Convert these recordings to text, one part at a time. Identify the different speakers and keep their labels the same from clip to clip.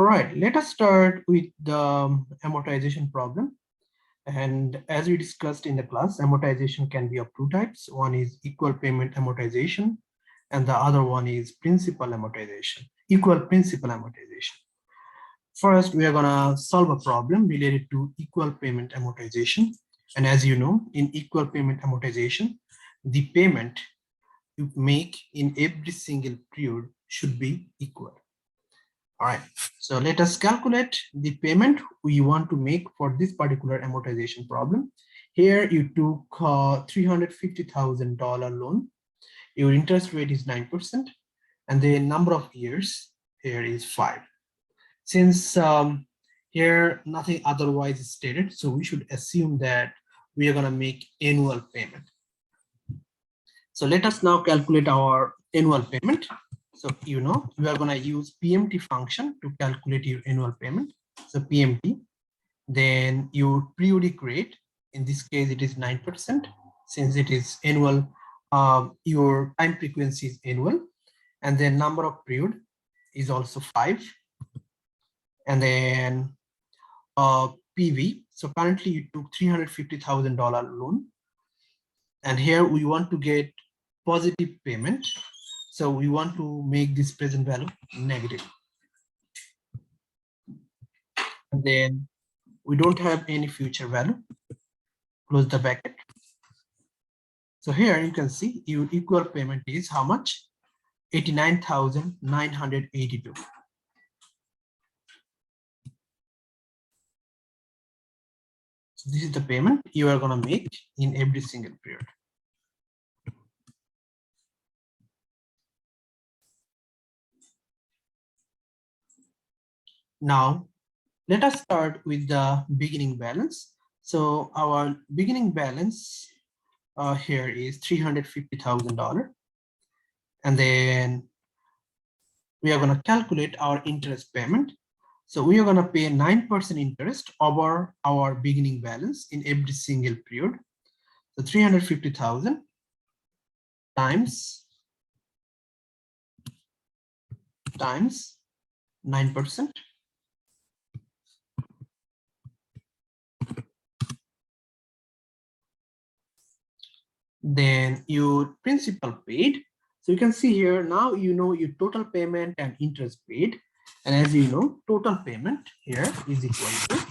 Speaker 1: All right, let us start with the amortization problem. And as we discussed in the class, amortization can be of two types. One is equal payment amortization, and the other one is principal amortization, equal principal amortization. First, we are gonna solve a problem related to equal payment amortization. And as you know, in equal payment amortization, the payment you make in every single period should be equal. All right, so let us calculate the payment we want to make for this particular amortization problem. Here you took $350,000 loan. Your interest rate is 9%, and the number of years here is 5. Since here nothing otherwise is stated, so we should assume that we are going to make annual payment. So let us now calculate our annual payment. So you know we are going to use PMT function to calculate your annual payment. So PMT, then your periodic rate, in this case it is 9%. Since it is annual, your time frequency is annual, and then number of period is also 5. And then PV. So currently you took $350,000 loan, and here we want to get positive payment. So we want to make this present value negative. And then we don't have any future value. Close the bracket. So here you can see your equal payment is how much? 89,982. So this is the payment you are going to make in every single period. Now, let us start with the beginning balance. So our beginning balance here is $350,000. And then we are going to calculate our interest payment. So we are going to pay 9% interest over our beginning balance in every single period. So 350,000 times 9%. Then your principal paid. So you can see here now you know your total payment and interest paid. And as you know, total payment here is equal to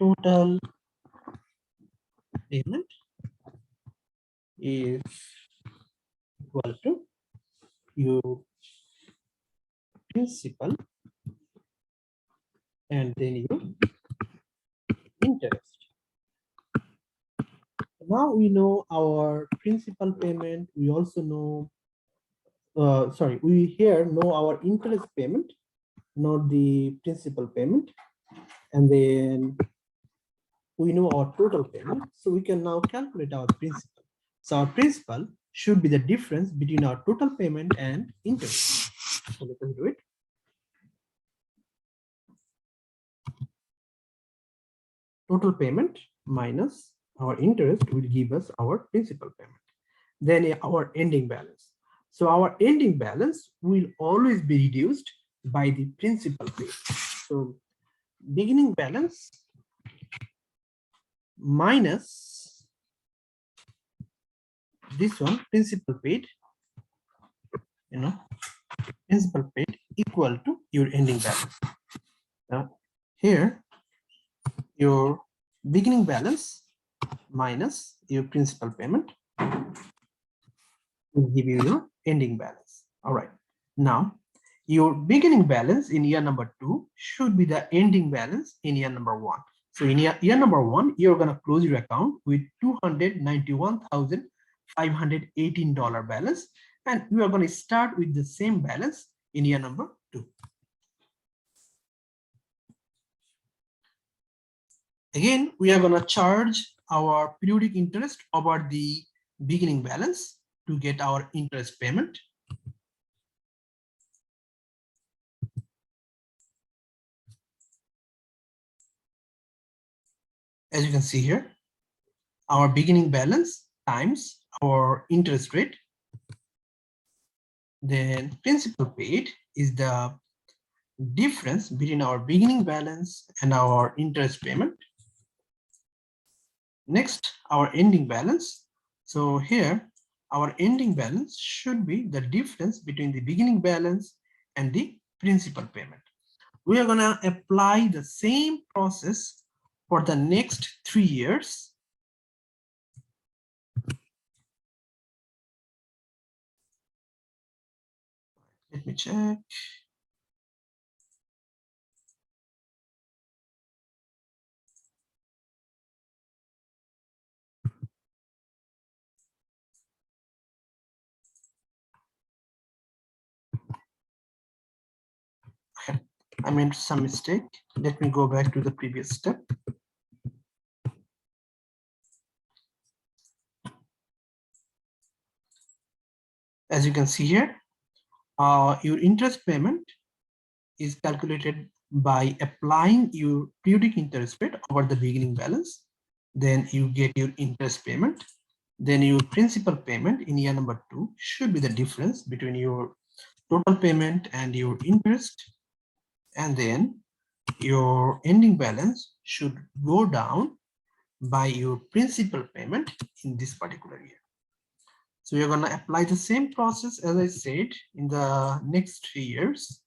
Speaker 1: total payment is equal to your principal and then your interest. Now we know our principal payment. We also know, we here know our interest payment, not the principal payment. And then we know our total payment. So we can now calculate our principal. So our principal should be the difference between our total payment and interest. So let us do it. Total payment minus our interest will give us our principal payment. Then our ending balance. So our ending balance will always be reduced by the principal paid. So beginning balance minus this one, principal paid, principal paid equal to your ending balance. Now here your beginning balance minus your principal payment will give you your ending balance. All right, now your beginning balance in year number 2 should be the ending balance in year number 1. So in year number 1, you're going to close your account with $291,518 balance, and we are going to start with the same balance in year number 2. Again, we are going to charge our periodic interest over the beginning balance to get our interest payment. As you can see here, our beginning balance times our interest rate, then principal paid is the difference between our beginning balance and our interest payment. Next, our ending balance. So here, our ending balance should be the difference between the beginning balance and the principal payment. We are going to apply the same process for the next 3 years. Let me check. I made some mistake. Let me go back to the previous step. As you can see here, your interest payment is calculated by applying your periodic interest rate over the beginning balance. Then you get your interest payment. Then your principal payment in year number 2 should be the difference between your total payment and your interest. And then your ending balance should go down by your principal payment in this particular year. So you're going to apply the same process as I said in the next 3 years.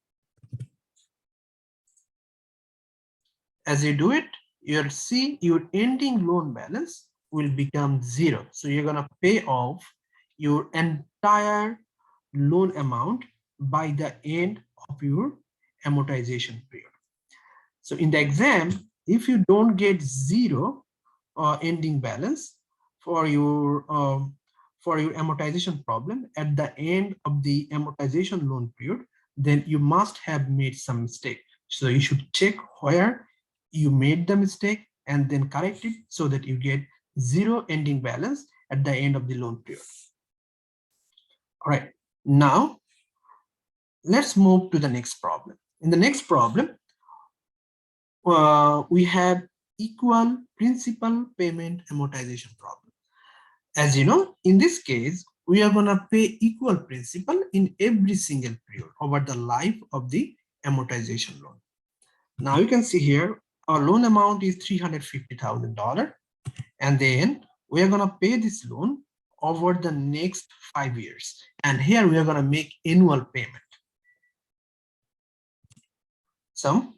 Speaker 1: As you do it, you'll see your ending loan balance will become 0. So you're going to pay off your entire loan amount by the end of your amortization period. So in the exam, if you don't get 0 ending balance for your amortization problem at the end of the amortization loan period, then you must have made some mistake. So you should check where you made the mistake and then correct it so that you get 0 ending balance at the end of the loan period. All right, now let's move to the next problem. In the next problem, we have equal principal payment amortization problem. As you know, in this case, we are going to pay equal principal in every single period over the life of the amortization loan. Now you can see here, our loan amount is $350,000. And then we are going to pay this loan over the next 5 years. And here we are going to make annual payment. So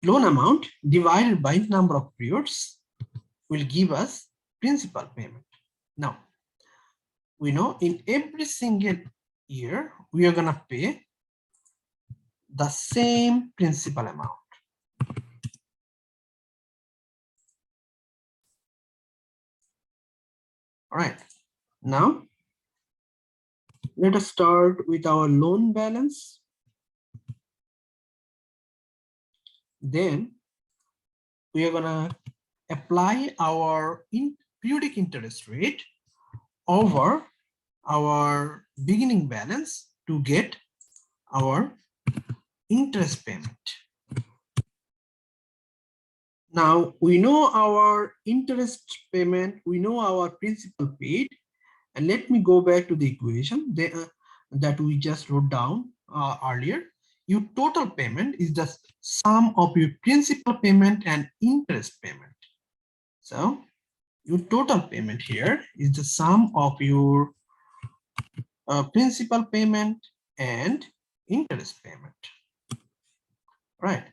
Speaker 1: loan amount divided by number of periods will give us principal payment. Now, we know in every single year, we are going to pay the same principal amount. All right. Now, let us start with our loan balance. Then we are going to apply our periodic interest rate over our beginning balance to get our interest payment. Now we know our interest payment, we know our principal paid, and let me go back to the equation that we just wrote down earlier. Your total payment is the sum of your principal payment and interest payment. So your total payment here is the sum of your principal payment and interest payment. Right.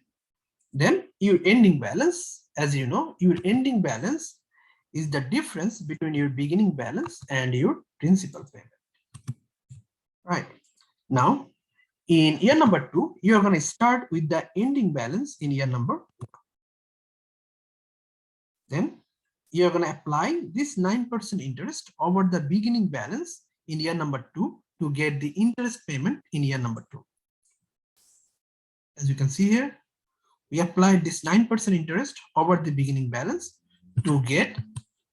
Speaker 1: Then your ending balance, as you know, your ending balance is the difference between your beginning balance and your principal payment. Right. Now, in year number 2, you are going to start with the ending balance in year number 1. Then you are going to apply this 9% interest over the beginning balance in year number 2 to get the interest payment in year number 2. As you can see here, we applied this 9% interest over the beginning balance to get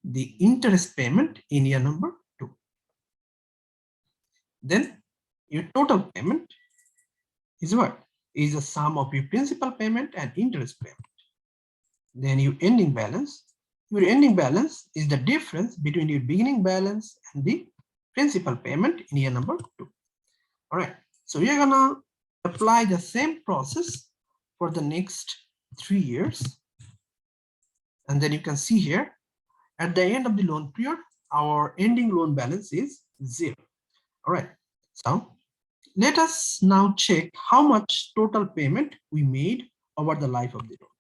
Speaker 1: the interest payment in year number 2. Then your total payment is what? Is the sum of your principal payment and interest payment. Then your ending balance. Your ending balance is the difference between your beginning balance and the principal payment in year number 2. All right. So we are gonna Apply the same process for the next 3 years. And then you can see here, at the end of the loan period, our ending loan balance is 0. All right. So let us now check how much total payment we made over the life of the loan.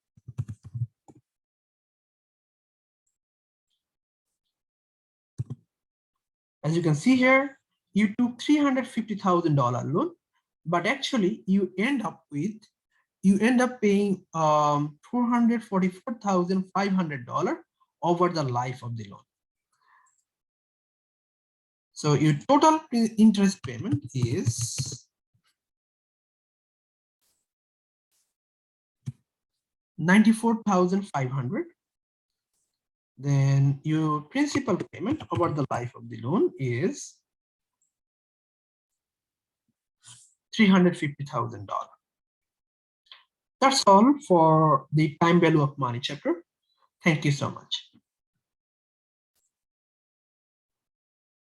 Speaker 1: As you can see here, you took $350,000 loan, but actually you end up paying $444,500 over the life of the loan. So your total interest payment is $94,500. Then your principal payment over the life of the loan is $350,000. That's all for the time value of money chapter. Thank you so much.